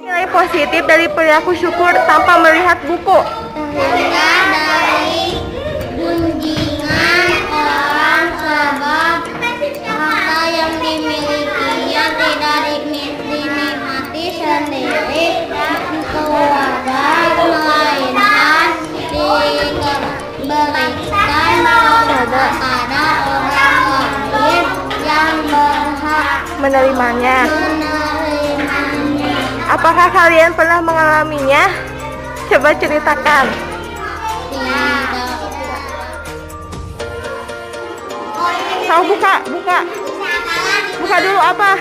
Nilai positif dari perilaku syukur tanpa melihat buku. Terhindar dari gunjingan orang sebab harta yang dimilikinya tidak dinikmati sendiri keluarga, melainkan diberikan kepada orang lain yang berhak Menerimanya. menerimanya. Apakah kalian pernah mengalaminya? Coba ceritakan. Tidak. Kau buka dulu apa?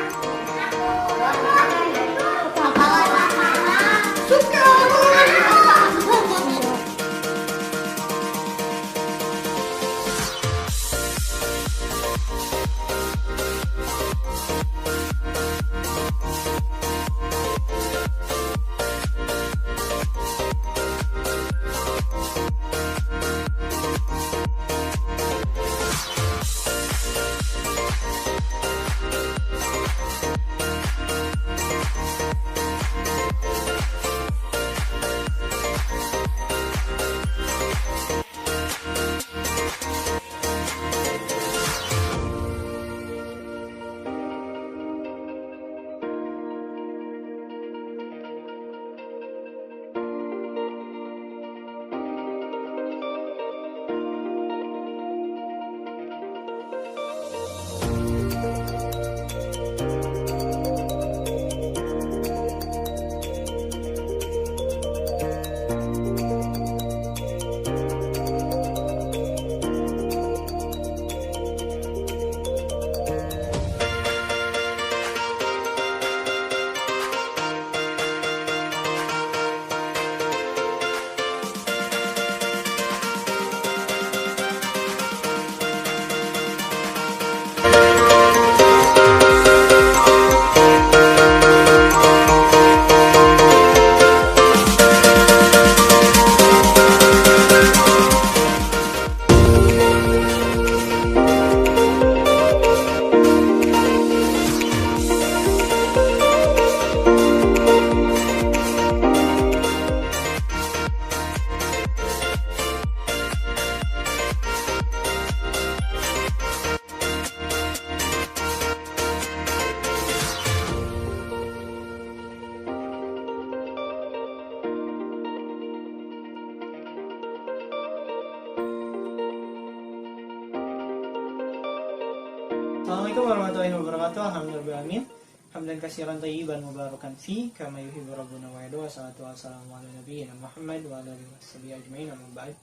Assalamualaikum warahmatullahi wabarakatuh. Alhamdulillahirrahmanirrahim. Hamdan katsiran thayyiban mubarakan fi kama yuhibbu rabbuna wa yarda. Wassalatu wassalamu ala nabiyyina Muhammad wa ala alihi washabihi ajmain. Amma ba'd.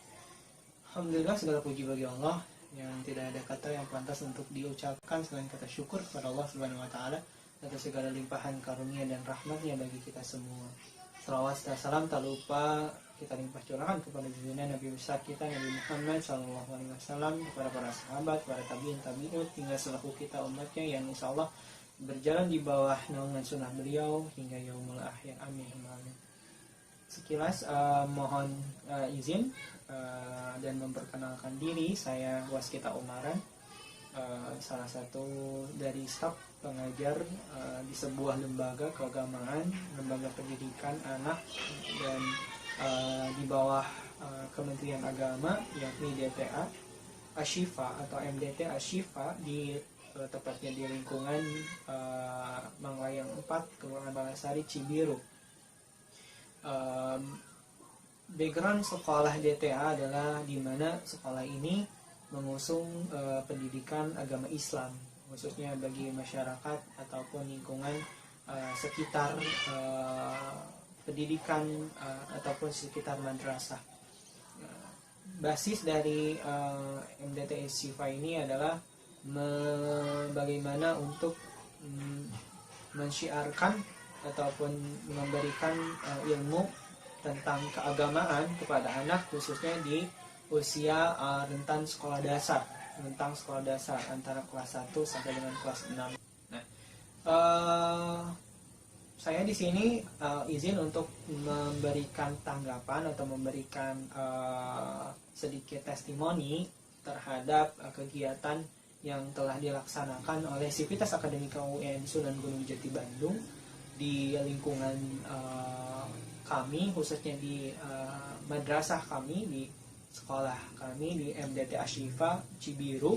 Alhamdulillah, segala puji bagi Allah yang tidak ada kata yang pantas untuk diucapkan selain kata syukur kepada Allah Subhanahu wa taala atas segala limpahan karunia dan rahmatnya bagi kita semua. Salawat dan salam tak lupa kita limpah curahkan kepada junjungan Nabi besar kita Nabi Muhammad SAW, kepada para sahabat, para tabi'in tabi'ut hingga selaku kita umatnya yang insya Allah berjalan di bawah naungan sunnah beliau hingga yaumul akhir. Amin. Sekilas mohon izin dan memperkenalkan diri. Saya Waskita Umaran, salah satu dari staf pengajar di sebuah lembaga keagamaan, lembaga pendidikan anak dan di bawah Kementerian Agama, yakni DTA Ashifa atau MDT Ashifa, di tepatnya di lingkungan Manglayang 4, Kelurahan Balasari, Cibiru. Background sekolah DTA adalah di mana sekolah ini mengusung pendidikan agama Islam, khususnya bagi masyarakat ataupun lingkungan sekitar pendidikan ataupun sekitar madrasah. Basis dari MDT Ashifa ini adalah bagaimana untuk mensyiarkan ataupun memberikan ilmu tentang keagamaan kepada anak, khususnya di usia rentang sekolah dasar antara kelas 1 sampai dengan kelas 6. Nah, saya di sini izin untuk memberikan tanggapan atau memberikan sedikit testimoni terhadap kegiatan yang telah dilaksanakan oleh Sivitas Akademika UIN Sunan Gunung Jati Bandung di lingkungan kami, khususnya di madrasah kami, di sekolah kami di MDT Ashifa Cibiru,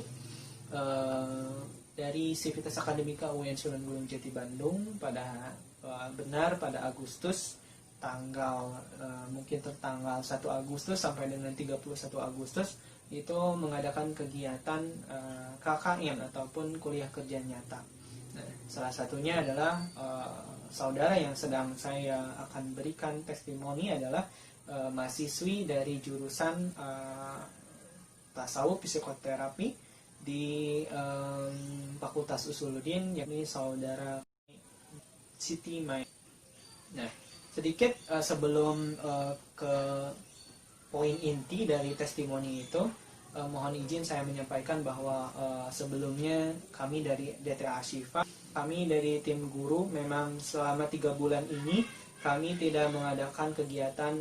dari Sivitas Akademika UIN Sunan Gunung Jati Bandung pada pada Agustus, tanggal mungkin tertanggal 1 Agustus sampai dengan 31 Agustus itu mengadakan kegiatan KKN ataupun kuliah kerja nyata. Nah, salah satunya adalah saudara yang sedang saya akan berikan testimoni adalah mahasiswi dari jurusan tasawuf psikoterapi di Fakultas Usuluddin, yakni saudara Siti Mai. Nah, sedikit sebelum ke poin inti dari testimoni itu, mohon izin saya menyampaikan bahwa sebelumnya kami dari DTA Ashifa, kami dari tim guru memang selama 3 bulan ini kami tidak mengadakan kegiatan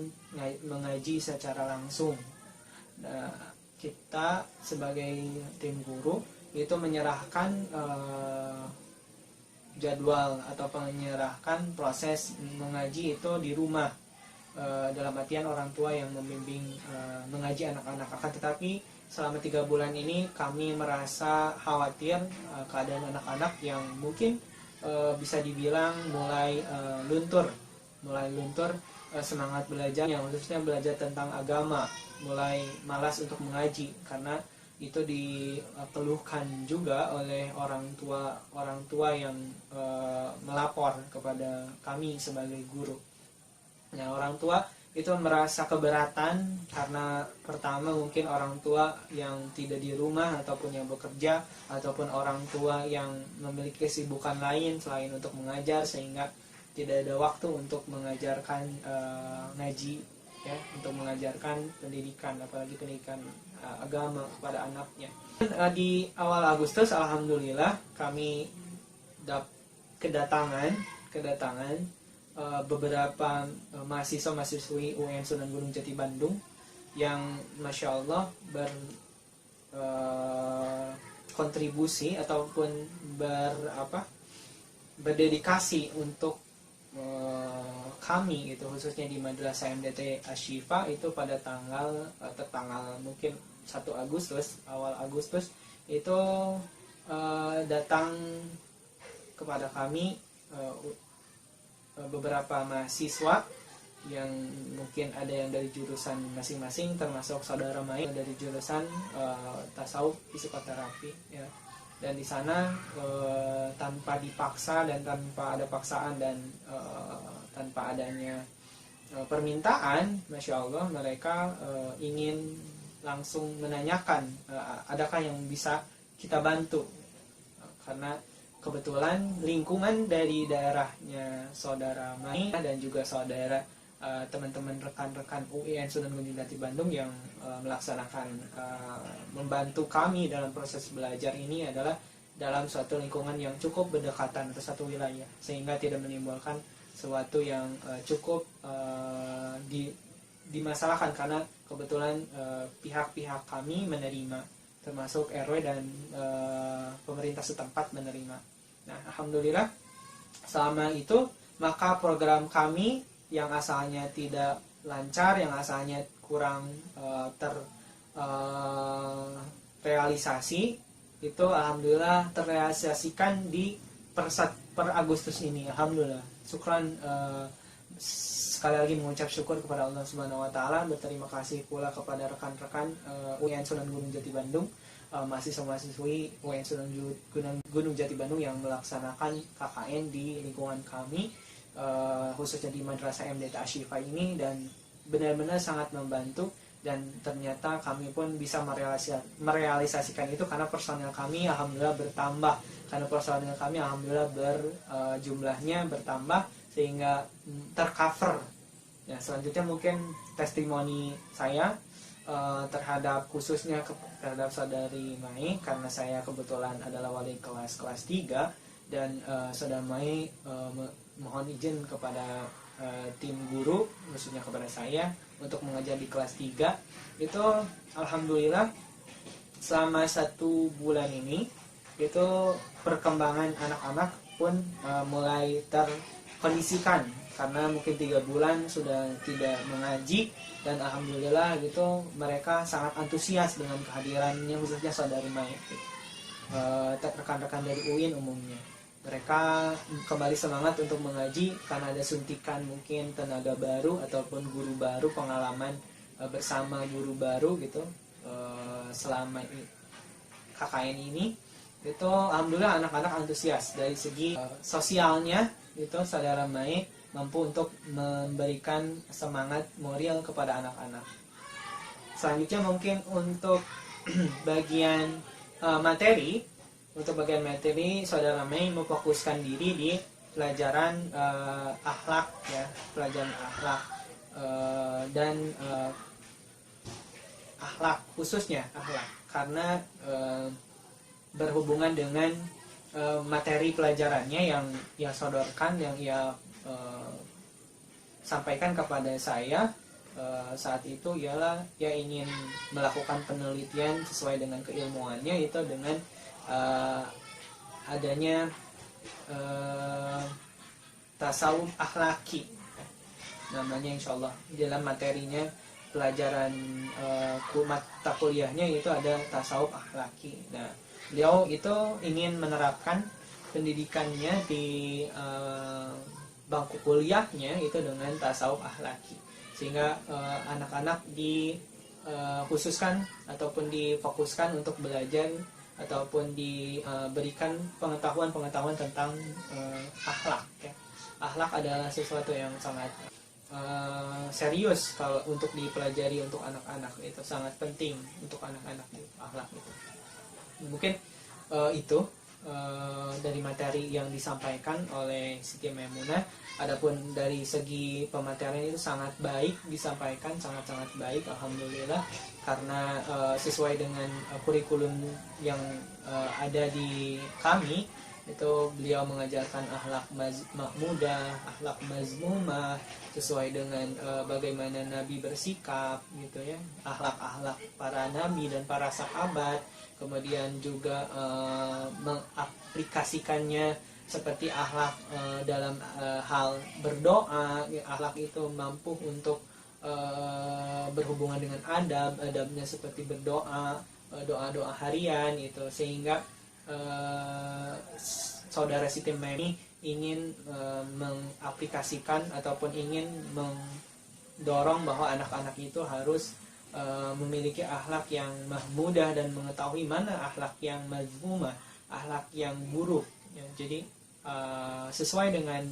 mengaji secara langsung. Nah, kita sebagai tim guru itu menyerahkan jadwal atau menyerahkan proses mengaji itu di rumah, dalam artian orang tua yang membimbing mengaji anak-anak. Akan tetapi selama 3 bulan ini kami merasa khawatir keadaan anak-anak yang mungkin bisa dibilang mulai luntur semangat belajar, yang khususnya belajar tentang agama, mulai malas untuk mengaji karena itu dikeluhkan juga oleh orang tua yang melapor kepada kami sebagai guru. Nah, orang tua itu merasa keberatan karena pertama mungkin orang tua yang tidak di rumah ataupun yang bekerja, ataupun orang tua yang memiliki kesibukan lain selain untuk mengajar, sehingga tidak ada waktu untuk mengajarkan ngaji, ya, untuk mengajarkan pendidikan, apalagi pendidikan agama kepada anaknya. Di awal Agustus, alhamdulillah kami kedatangan beberapa mahasiswa-mahasiswi UIN Sunan Gunung Jati Bandung yang masya Allah berkontribusi ataupun berdedikasi untuk kami gitu, khususnya di Madrasah MDT Ashifa itu pada tanggal mungkin 1 Agustus, awal Agustus itu datang kepada kami beberapa mahasiswa yang mungkin ada yang dari jurusan masing-masing, termasuk saudara Mai dari jurusan tasawuf psikoterapi, ya. Dan di sana tanpa dipaksa dan tanpa ada paksaan dan tanpa adanya permintaan, masya Allah mereka ingin langsung menanyakan adakah yang bisa kita bantu, karena kebetulan lingkungan dari daerahnya saudara Mai dan juga saudara teman-teman rekan-rekan UIN Sunan Gunung Jati Bandung yang melaksanakan membantu kami dalam proses belajar ini adalah dalam suatu lingkungan yang cukup berdekatan atau satu wilayah, sehingga tidak menimbulkan sesuatu yang cukup dimasalahkan, karena kebetulan pihak-pihak kami menerima, termasuk RW dan pemerintah setempat menerima. Nah, alhamdulillah selama itu maka program kami yang asalnya tidak lancar, yang asalnya kurang terrealisasi, itu alhamdulillah terrealisasikan di per Agustus ini. Alhamdulillah, syukran, sekali lagi mengucap syukur kepada Allah Subhanahu wa taala, berterima kasih pula kepada rekan-rekan UIN Sunan Gunung Jati Bandung, mahasiswa-mahasiswi UIN Sunan Gunung Jati Bandung yang melaksanakan KKN di lingkungan kami, khususnya di Madrasah MDT Ashifa ini, dan benar-benar sangat membantu. Dan ternyata kami pun bisa merealisasikan itu karena personel kami alhamdulillah bertambah, jumlahnya bertambah sehingga tercover. Ya, selanjutnya mungkin testimoni saya terhadap khususnya terhadap saudari Mai, karena saya kebetulan adalah wali kelas 3, dan saudara Mai mohon izin kepada tim guru, khususnya kepada saya, untuk mengajar di kelas 3. Itu alhamdulillah selama 1 bulan ini itu perkembangan anak-anak pun mulai kondisikan karena mungkin 3 bulan sudah tidak mengaji, dan alhamdulillah gitu mereka sangat antusias dengan kehadirannya, khususnya saudari Mai, rekan-rekan dari UIN umumnya. Mereka kembali semangat untuk mengaji karena ada suntikan mungkin tenaga baru ataupun guru baru, pengalaman bersama guru baru gitu selama KKN ini. Itu alhamdulillah anak-anak antusias dari segi sosialnya itu saudara Mai mampu untuk memberikan semangat moral kepada anak-anak. Selanjutnya mungkin untuk bagian materi, saudara Mai memfokuskan diri di pelajaran akhlak ya, pelajaran akhlak dan akhlak, khususnya akhlak karena berhubungan dengan materi pelajarannya yang ia sodorkan, yang ia sampaikan kepada saya saat itu ialah ia ingin melakukan penelitian sesuai dengan keilmuannya, itu dengan adanya tasawuf akhlaki namanya, insyaallah dalam materinya pelajaran mata kuliahnya itu ada tasawuf akhlaki. Nah, beliau itu ingin menerapkan pendidikannya di bangku kuliahnya itu dengan tasawuf akhlaki, sehingga anak-anak dikhususkan ataupun difokuskan untuk belajar ataupun diberikan pengetahuan-pengetahuan tentang akhlak ya. Akhlak adalah sesuatu yang sangat serius kalau untuk dipelajari untuk anak-anak, itu sangat penting untuk anak-anak akhlak itu. Mungkin itu dari materi yang disampaikan oleh Siti Maimunah. Adapun dari segi pematerian itu sangat baik disampaikan, sangat-sangat baik alhamdulillah, karena sesuai dengan kurikulum yang ada di kami itu beliau mengajarkan akhlak mahmudah, akhlak mazmumah sesuai dengan bagaimana Nabi bersikap gitu ya, akhlak-akhlak para nabi dan para sahabat. Kemudian juga mengaplikasikannya seperti akhlak dalam hal berdoa. Akhlak itu mampu untuk berhubungan dengan adabnya seperti berdoa, doa-doa harian itu, sehingga saudara Siti Memi ingin mengaplikasikan ataupun ingin mendorong bahwa anak-anak itu harus memiliki akhlak yang mahmudah dan mengetahui mana akhlak yang mazmumah, akhlak yang buruk ya. Jadi sesuai dengan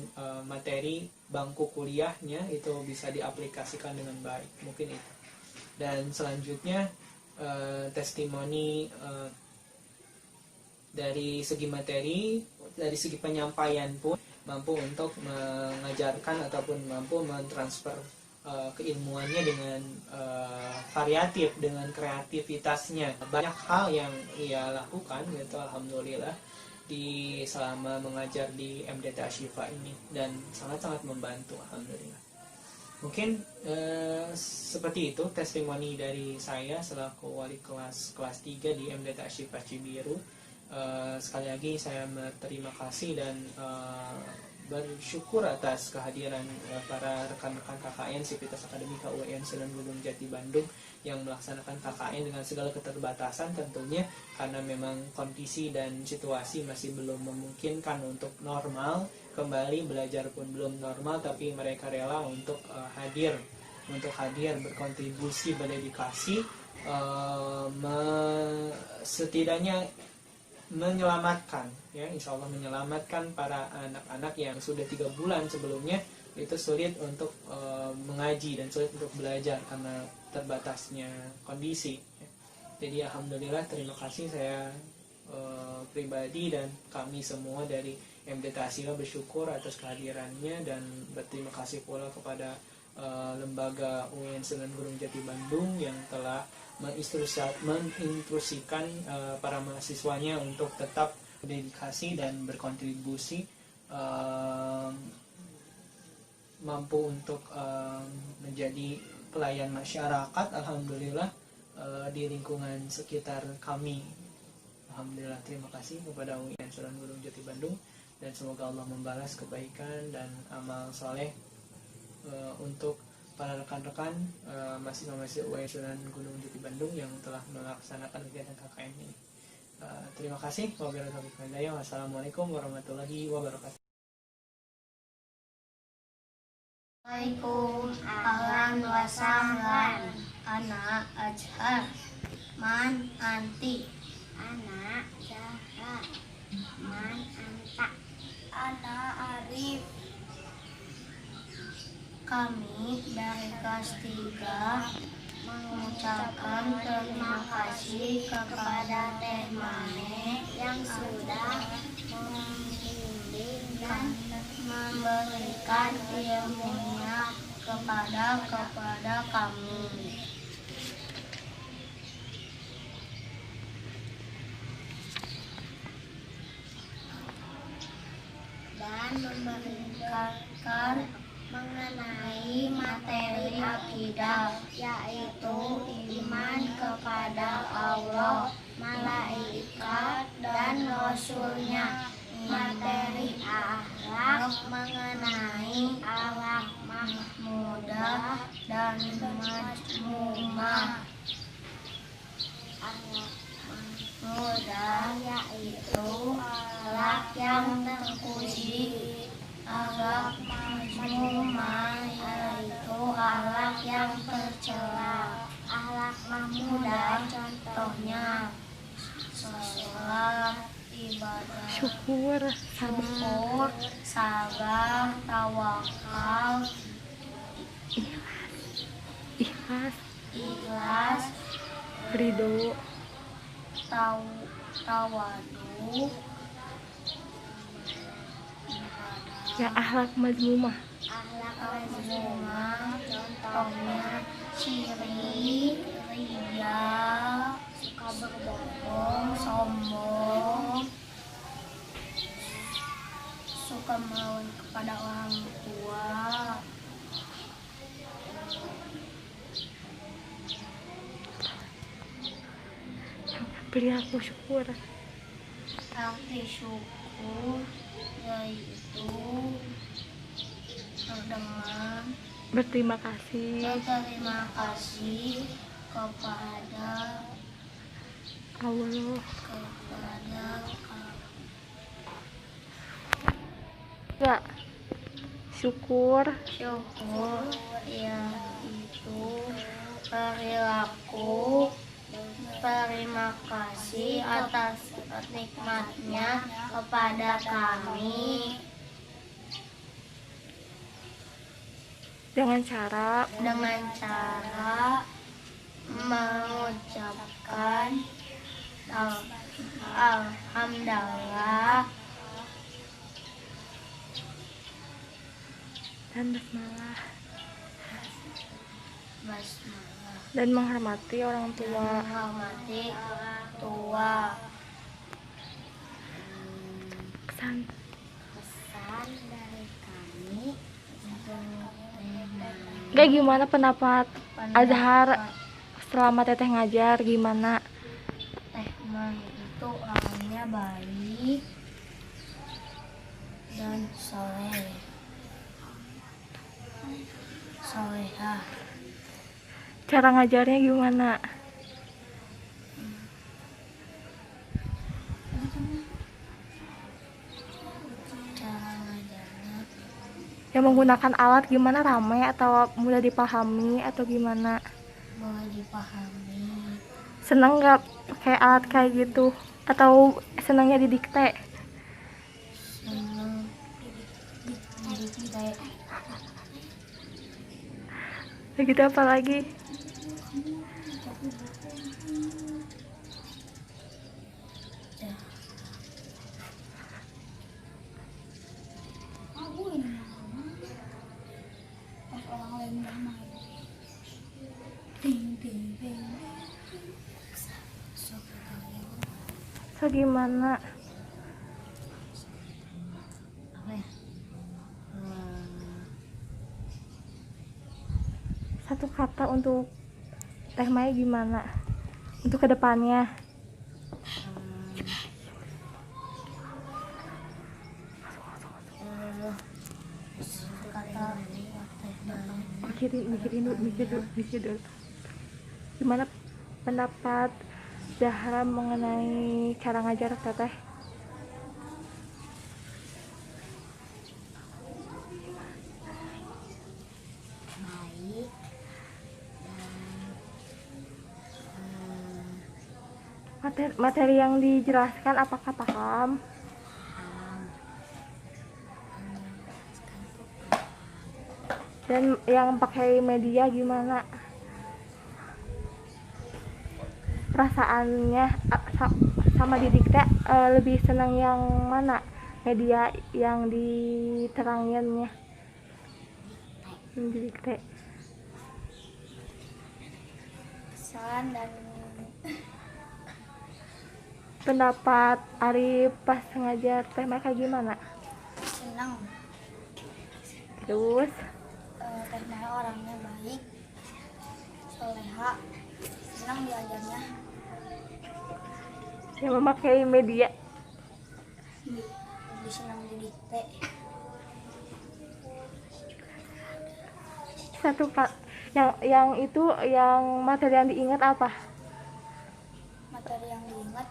materi bangku kuliahnya itu bisa diaplikasikan dengan baik, mungkin itu. Dan selanjutnya testimoni dari segi materi, dari segi penyampaian pun mampu untuk mengajarkan ataupun mampu mentransfer keilmuannya dengan variatif, dengan kreativitasnya. Banyak hal yang ia lakukan gitu alhamdulillah di selama mengajar di MDT Ashifa ini, dan sangat-sangat membantu alhamdulillah. Mungkin seperti itu testimoni dari saya selaku wali kelas 3 di MDT Ashifa Cibiru. Sekali lagi saya berterima kasih dan bersyukur atas kehadiran para rekan-rekan KKN Sivitas Akademika UIN Sunan Gunung Jati Bandung yang melaksanakan KKN dengan segala keterbatasan tentunya, karena memang kondisi dan situasi masih belum memungkinkan untuk normal kembali, belajar pun belum normal, tapi mereka rela untuk hadir berkontribusi, berdedikasi, setidaknya menyelamatkan ya, insya Allah menyelamatkan para anak-anak yang sudah 3 bulan sebelumnya itu sulit untuk mengaji dan sulit untuk belajar karena terbatasnya kondisi ya. Jadi alhamdulillah, terima kasih saya pribadi dan kami semua dari MDT Ashifa bersyukur atas kehadirannya, dan berterima kasih pula kepada lembaga UIN Sunan Gunung Jati Bandung yang telah menginstruksikan para mahasiswanya untuk tetap berdedikasi dan berkontribusi, mampu untuk menjadi pelayan masyarakat alhamdulillah di lingkungan sekitar kami. Alhamdulillah, terima kasih kepada UIN Sunan Gunung Jati Bandung. dan semoga Allah membalas kebaikan dan amal soleh untuk para rekan-rekan mahasiswa UAI Sunan Gunung Jati Bandung yang telah melaksanakan kegiatan KKN ini. Terima kasih. Wassalamualaikum warahmatullahi wabarakatuh. Assalamualaikum, ahlan wa sahlan. Ana Ajhar. Man anti? Ana Zahra. Man anta? Ana Arif. Kami dari kelas 3 mengucapkan terima kasih kepada Teh Mane yang sudah membimbing dan memberikan ilmunya kepada kami. Dan memberikan mengenai materi akidah, yaitu iman kepada Allah, malaikat, dan Rasulnya. Materi akhlak mengenai akhlak mahmudah dan majmumah. Akhlak mahmudah yaitu akhlak yang terpuji, akhlak majmumah yaitu akhlak yang tercela. Akhlak mahmudah contohnya sholat, ibadah, Syukur, sabar, tawakal, ikhlas, ikhlas, ridho, tawadu, ya akhlak mazmumah. akhlak mazmumah contohnya syirik, riya, suka berbohong, sombong, suka melawan kepada orang tua, Beri aku syukur. arti syukur yaitu Berterima kasih berterima kasih kepada Allah. Ya, syukur syukur yaitu perilaku terima kasih atas nikmatnya kepada kami dengan cara mengucapkan alhamdulillah dan basmalah basmalah dan menghormati orang tua. menghormati orang tua. Pesan Pesan dari kami Gak gimana pendapat Azhar selama teteh ngajar, gimana? Teh Mani itu orangnya baik dan solehah. Cara ngajarnya gimana? Cara ngajarnya Yang menggunakan alat gimana, ramai atau mudah dipahami atau gimana? boleh dipahami. Seneng gak kayak alat kayak gitu? Atau senangnya didikte? Senang didikte. Begitu apa lagi? So gimana? Apa ya? Satu kata untuk Teh Mai gimana? Untuk kedepannya? mikir dulu. Gimana pendapat Zahra mengenai cara ngajar teteh? Baik. Materi yang dijelaskan apakah paham? Dan yang pakai media gimana perasaannya sama didik teh, lebih senang yang mana, media yang diteranginnya didik teh? Kesan dan Pendapat Arif pas ngajar teh mereka gimana? senang. Terus Teh Maya orangnya baik, soleha, senang diajarnya. yang memakai media Lebih senang didikte. satu kak yang itu, yang materi yang diingat apa? Materi yang diingat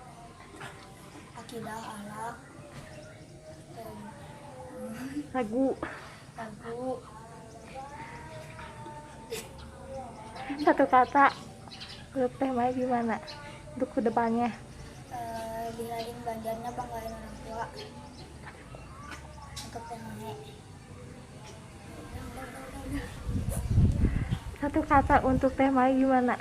akidah, akhlak, Lagu. lagu. Satu kata menurut Teh Maya gimana untuk kedepannya? Diharin belajarnya banggain orang tua. Untuk Teh Maya. Satu kata untuk Teh Maya gimana?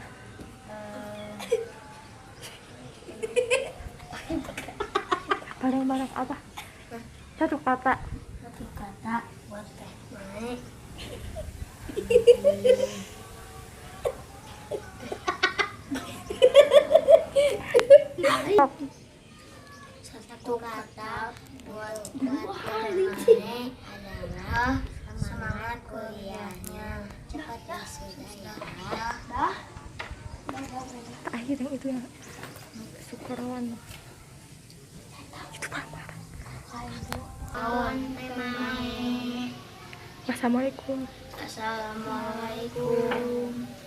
Bareng-bareng apa? Satu kata. Satu kata buat Teh Maya. Satu kata buat Teh Maya adalah semangat kuliahnya, cepat wisuda ya. Akhir yang itu yang Sukarawan itu Pak. Kawan Teh Maya. Wassalamualaikum. Assalamualaikum.